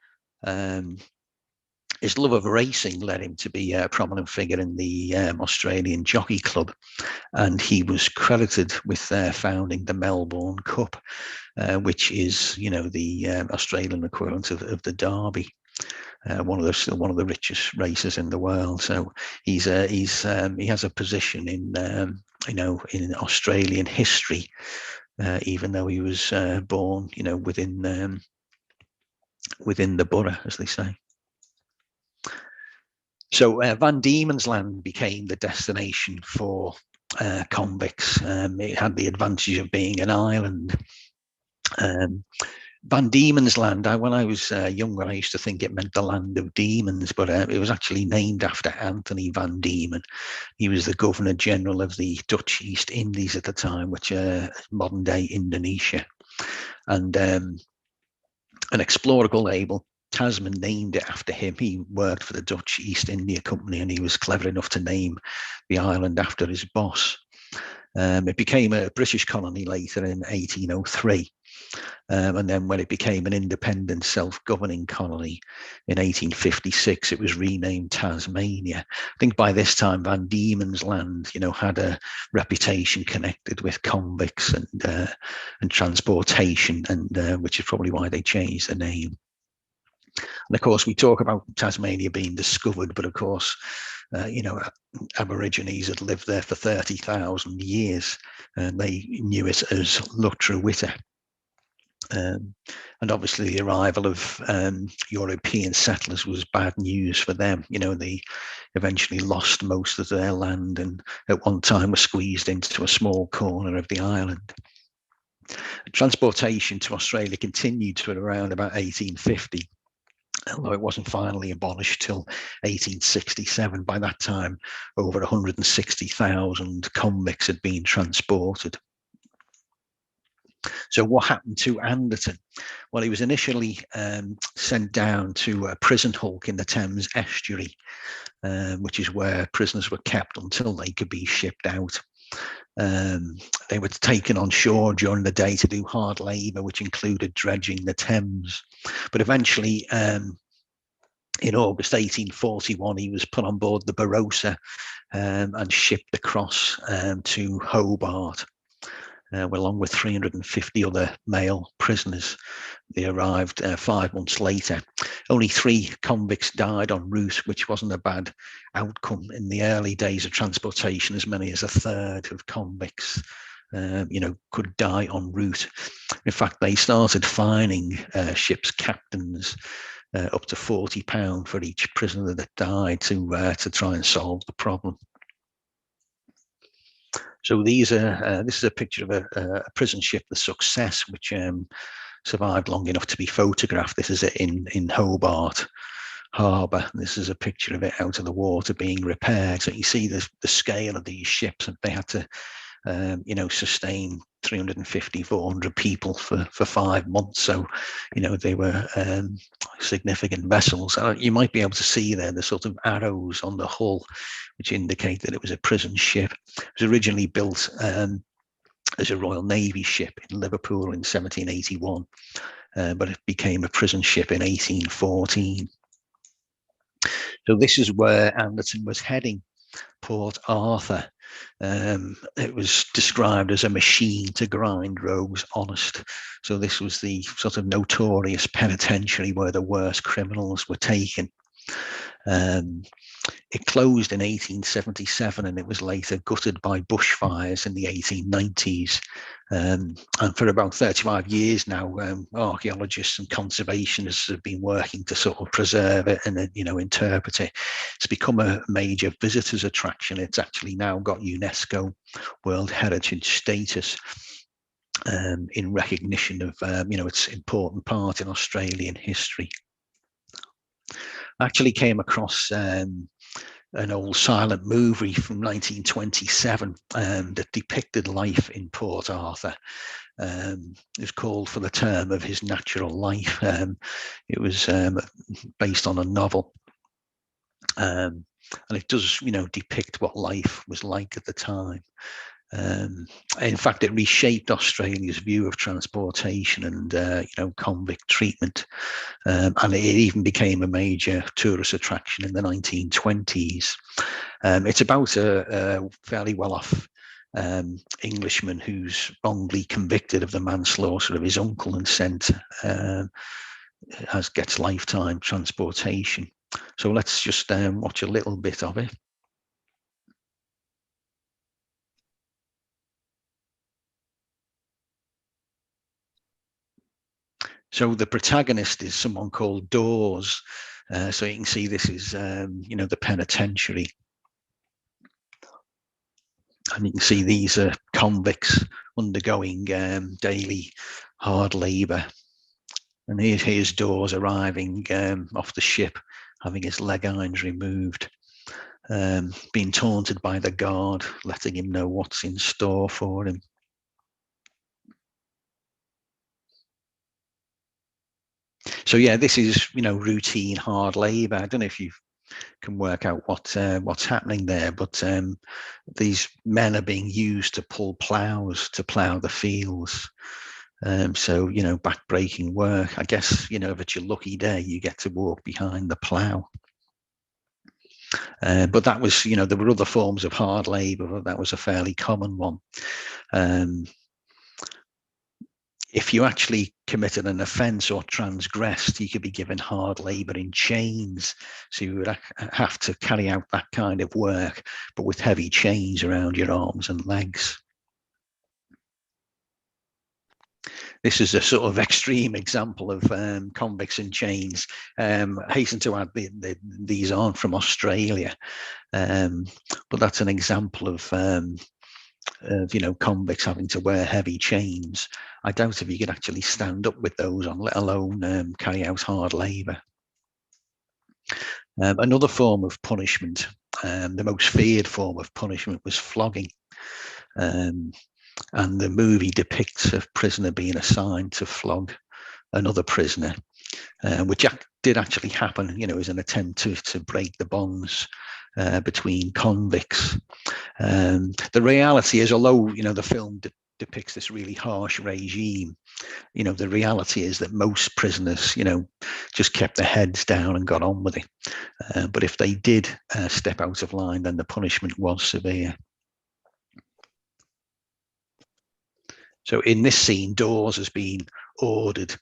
his love of racing led him to be a prominent figure in the Australian Jockey Club, and he was credited with founding the Melbourne Cup, which is the Australian equivalent of the Derby. One of the richest races in the world. So he has a position in in Australian history, even though he was born within the borough, as they say. So Van Diemen's Land became the destination for convicts. It had the advantage of being an island. Van Diemen's Land, when I was younger, I used to think it meant the land of demons, but it was actually named after Anthony Van Diemen. He was the Governor General of the Dutch East Indies at the time, which modern day Indonesia. And an explorer called Abel Tasman named it after him. He worked for the Dutch East India Company, and he was clever enough to name the island after his boss. It became a British colony later in 1803. And then when it became an independent self-governing colony in 1856, it was renamed Tasmania. I think by this time, Van Diemen's Land, had a reputation connected with convicts and transportation, and which is probably why they changed the name. And of course, we talk about Tasmania being discovered, but of course, Aborigines had lived there for 30,000 years, and they knew it as Lutruwita. And obviously the arrival of European settlers was bad news for them. They eventually lost most of their land and at one time were squeezed into a small corner of the island. Transportation to Australia continued to around about 1850, although it wasn't finally abolished till 1867. By that time, over 160,000 convicts had been transported. So what happened to Anderton? Well, he was initially sent down to a prison hulk in the Thames estuary, which is where prisoners were kept until they could be shipped out. They were taken on shore during the day to do hard labour, which included dredging the Thames. But eventually, in August 1841, he was put on board the Barbarous and shipped across to Hobart. Along with 350 other male prisoners. They arrived 5 months later. Only 3 convicts died en route, which wasn't a bad outcome. In the early days of transportation, as many as a third of convicts could die en route. In fact, they started fining ships' captains up to £40 for each prisoner that died to try and solve the problem. So this is a picture of a prison ship, the Success, which survived long enough to be photographed. This is it in Hobart Harbour. This is a picture of it out of the water being repaired. So you see the scale of these ships, and they had to sustain 350, 400 people for 5 months. So, they were significant vessels. You might be able to see there the sort of arrows on the hull, which indicate that it was a prison ship. It was originally built as a Royal Navy ship in Liverpool in 1781, but it became a prison ship in 1814. So this is where Anderton was heading, Port Arthur. It was described as a machine to grind rogues honest. So this was the sort of notorious penitentiary where the worst criminals were taken. It closed in 1877 and it was later gutted by bushfires in the 1890s. And for about 35 years now, archaeologists and conservationists have been working to sort of preserve it and, interpret it. It's become a major visitors attraction. It's actually now got UNESCO World Heritage status in recognition of, its important part in Australian history. I actually came across an old silent movie from 1927 that depicted life in Port Arthur. It was called For the Term of His Natural Life. It was based on a novel. And it does, depict what life was like at the time. In fact, it reshaped Australia's view of transportation and, convict treatment. And it even became a major tourist attraction in the 1920s. It's about a fairly well-off Englishman who's wrongly convicted of the manslaughter of his uncle and gets lifetime transportation. So let's just watch a little bit of it. So the protagonist is someone called Dawes. So you can see this is, the penitentiary. And you can see these are convicts undergoing daily hard labour. And here's Dawes arriving off the ship, having his leg irons removed, being taunted by the guard, letting him know what's in store for him. So yeah, this is routine hard labour. I don't know if you can work out what's happening there, but these men are being used to pull ploughs to plough the fields. So back-breaking work. I guess if it's your lucky day, you get to walk behind the plough. But that was there were other forms of hard labour, but that was a fairly common one. If you actually committed an offence or transgressed, you could be given hard labour in chains. So you would have to carry out that kind of work, but with heavy chains around your arms and legs. This is a sort of extreme example of convicts in chains. Hasten to add, these aren't from Australia, but that's an example of convicts having to wear heavy chains. I doubt if you could actually stand up with those on, let alone carry out hard labour. Another form of punishment, the most feared form of punishment, was flogging. And the movie depicts a prisoner being assigned to flog another prisoner, which did actually happen, as an attempt to break the bonds between convicts. The reality is, although, the film depicts this really harsh regime, the reality is that most prisoners, just kept their heads down and got on with it. But if they did step out of line, then the punishment was severe. So in this scene, Dawes has been ordered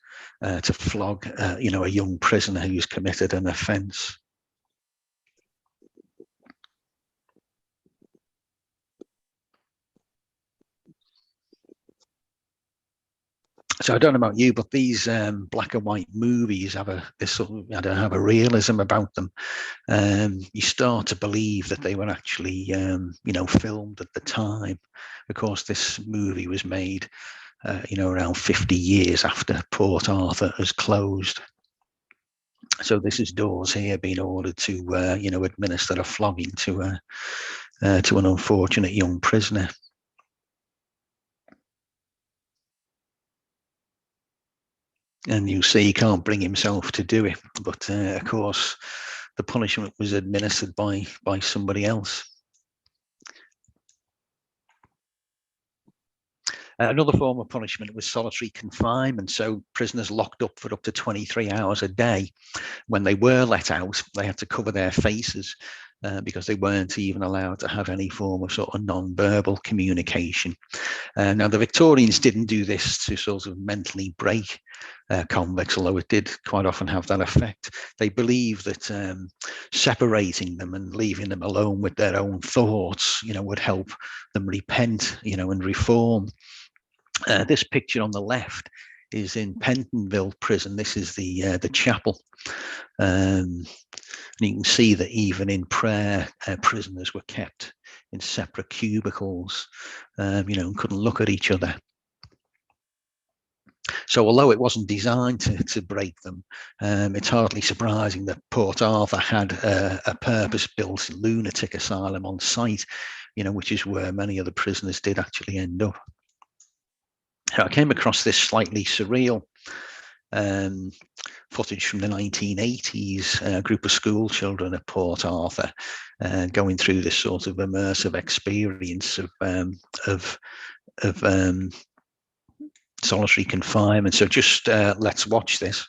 to flog, a young prisoner who's committed an offence. So I don't know about you, but these black and white movies have this sort of, I don't know, have a realism about them. You start to believe that they were actually, filmed at the time. Of course, this movie was made, around 50 years after Port Arthur has closed. So this is Dawes here being ordered to, administer a flogging to an unfortunate young prisoner. And you see he can't bring himself to do it, but of course the punishment was administered by somebody else. Another form of punishment was solitary confinement. So prisoners locked up for up to 23 hours a day. When they were let out, they had to cover their faces because they weren't even allowed to have any form of sort of non-verbal communication. Now, the Victorians didn't do this to sort of mentally break convicts, although it did quite often have that effect. They believed that separating them and leaving them alone with their own thoughts, would help them repent, and reform. This picture on the left is in Pentonville prison. This is the chapel. And you can see that even in prayer, prisoners were kept in separate cubicles, and couldn't look at each other. So although it wasn't designed to break them, it's hardly surprising that Port Arthur had a purpose-built lunatic asylum on site, which is where many of the prisoners did actually end up. I came across this slightly surreal footage from the 1980s, a group of school children at Port Arthur going through this sort of immersive experience of solitary confinement. So just let's watch this.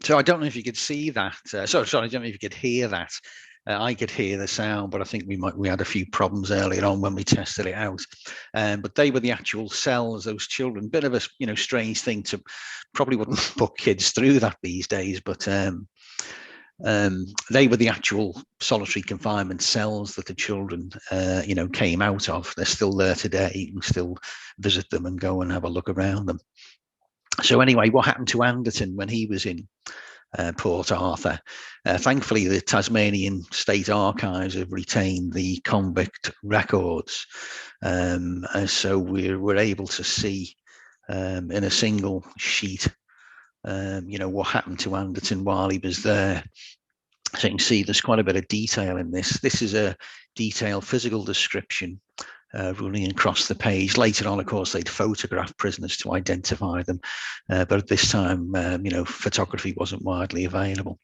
So I don't know if you could see that. Sorry, I don't know if you could hear that. I could hear the sound, but I think we had a few problems earlier on when we tested it out. But they were the actual cells, those children. Bit of a strange thing to, probably wouldn't put kids through that these days, but they were the actual solitary confinement cells that the children came out of. They're still there today. You can still visit them and go and have a look around them. So anyway, what happened to Anderton when he was in Port Arthur? Thankfully, the Tasmanian State Archives have retained the convict records, so we're able to see in a single sheet you know, what happened to Anderton while he was there. So you can see there's quite a bit of detail in this. This is a detailed physical description running across the page. Later on, of course, they'd photograph prisoners to identify them, but at this time, you know, photography wasn't widely available.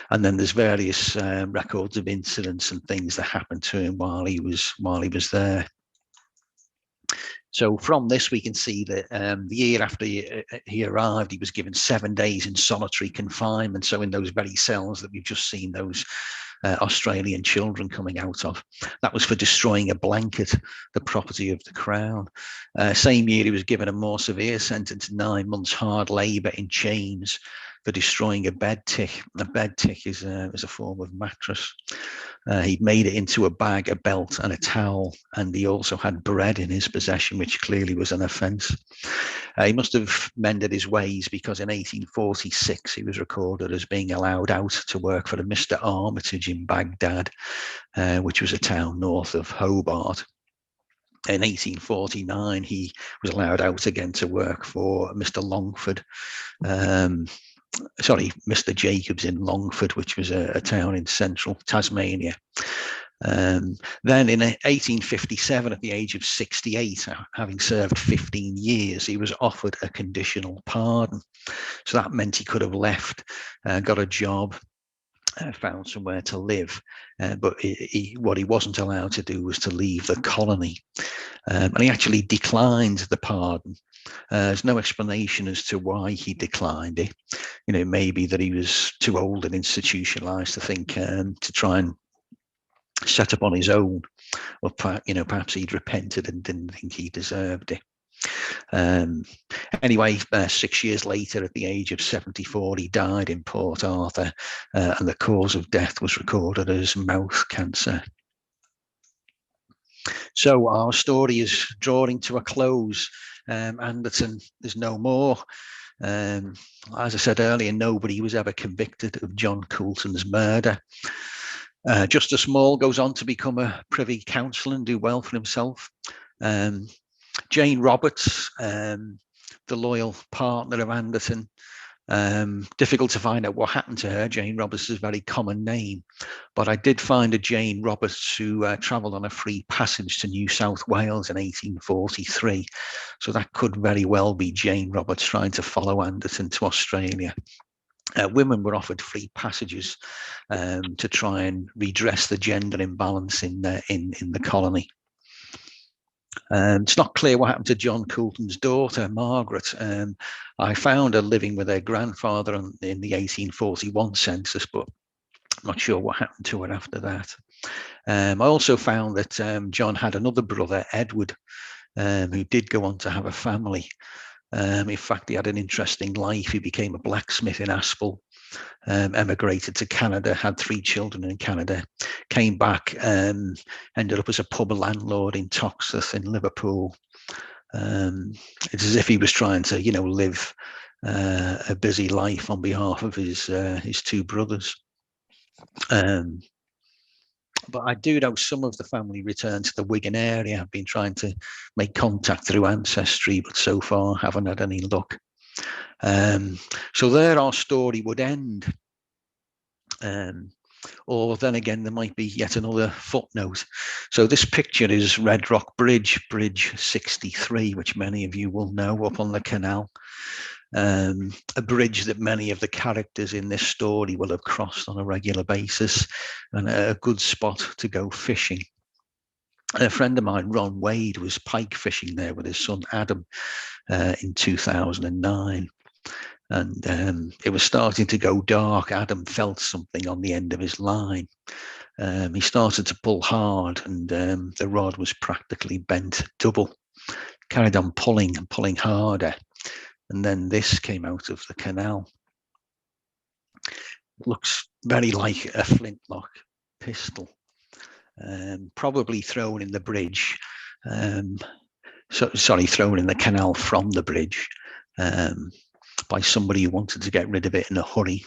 And then there's various records of incidents and things that happened to him while he was there. So from this, we can see that the year after he arrived, he was given 7 days in solitary confinement. So in those very cells that we've just seen those Australian children coming out of. That was for destroying a blanket, the property of the Crown. Same year, he was given a more severe sentence, 9 months hard labour in chains for destroying a bed tick. A bed tick is a form of mattress. He'd made it into a bag, a belt and a towel, and he also had bread in his possession, which clearly was an offence. He must have mended his ways, because in 1846 he was recorded as being allowed out to work for a Mr. Armitage in Baghdad, which was a town north of Hobart. In 1849 he was allowed out again to work for Mr. Longford. Mr. Jacobs in Longford, which was a town in central Tasmania. Then in 1857, at the age of 68, having served 15 years, he was offered a conditional pardon. So that meant he could have left, got a job, found somewhere to live, but what he wasn't allowed to do was to leave the colony. And he actually declined the pardon. There's no explanation as to why he declined it. You know, maybe that he was too old and institutionalized to think to try and set up on his own, or perhaps he'd repented and didn't think he deserved it. Anyway, 6 years later, at the age of 74, he died in Port Arthur, and the cause of death was recorded as mouth cancer. So our story is drawing to a close. Anderton is no more. As I said earlier, nobody was ever convicted of John Coulton's murder. Justice Small goes on to become a Privy Councillor and do well for himself. Jane Roberts, the loyal partner of Anderton, difficult to find out what happened to her. Jane Roberts is a very common name, but I did find a Jane Roberts who travelled on a free passage to New South Wales in 1843. So that could very well be Jane Roberts trying to follow Anderton to Australia. Women were offered free passages to try and redress the gender imbalance in the colony. It's not clear what happened to John Coulton's daughter, Margaret. I found her living with her grandfather in the 1841 census, but I'm not sure what happened to her after that. I also found that John had another brother, Edward, who did go on to have a family. In fact, he had an interesting life. He became a blacksmith in Aspel, emigrated to Canada, had 3 children in Canada, came back, ended up as a pub landlord in Toxteth in Liverpool. It's as if he was trying to, live a busy life on behalf of his 2 brothers. But I do know some of the family returned to the Wigan area. I've been trying to make contact through Ancestry, but so far haven't had any luck. So there our story would end. Or then again, there might be yet another footnote. So this picture is Red Rock Bridge, Bridge 63, which many of you will know, up on the canal. A bridge that many of the characters in this story will have crossed on a regular basis, and a good spot to go fishing. A friend of mine, Ron Wade, was pike fishing there with his son Adam in 2009. And it was starting to go dark. Adam felt something on the end of his line. He started to pull hard, and the rod was practically bent double. Carried on pulling and pulling harder. And then this came out of the canal. It looks very like a flintlock pistol, probably thrown in the bridge. Thrown in the canal from the bridge by somebody who wanted to get rid of it in a hurry.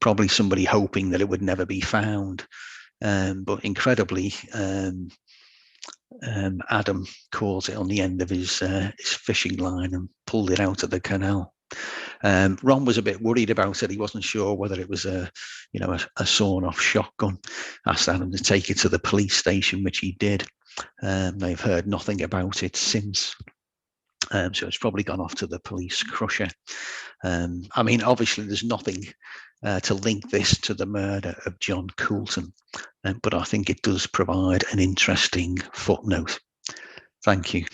Probably somebody hoping that it would never be found. But incredibly, Adam caught it on the end of his fishing line and pulled it out of the canal. Ron was a bit worried about it. He wasn't sure whether it was a sawn-off shotgun. Asked Adam to take it to the police station, which he did. They've heard nothing about it since. So it's probably gone off to the police crusher. I mean, obviously, there's nothing to link this to the murder of John Coulton, but I think it does provide an interesting footnote. Thank you.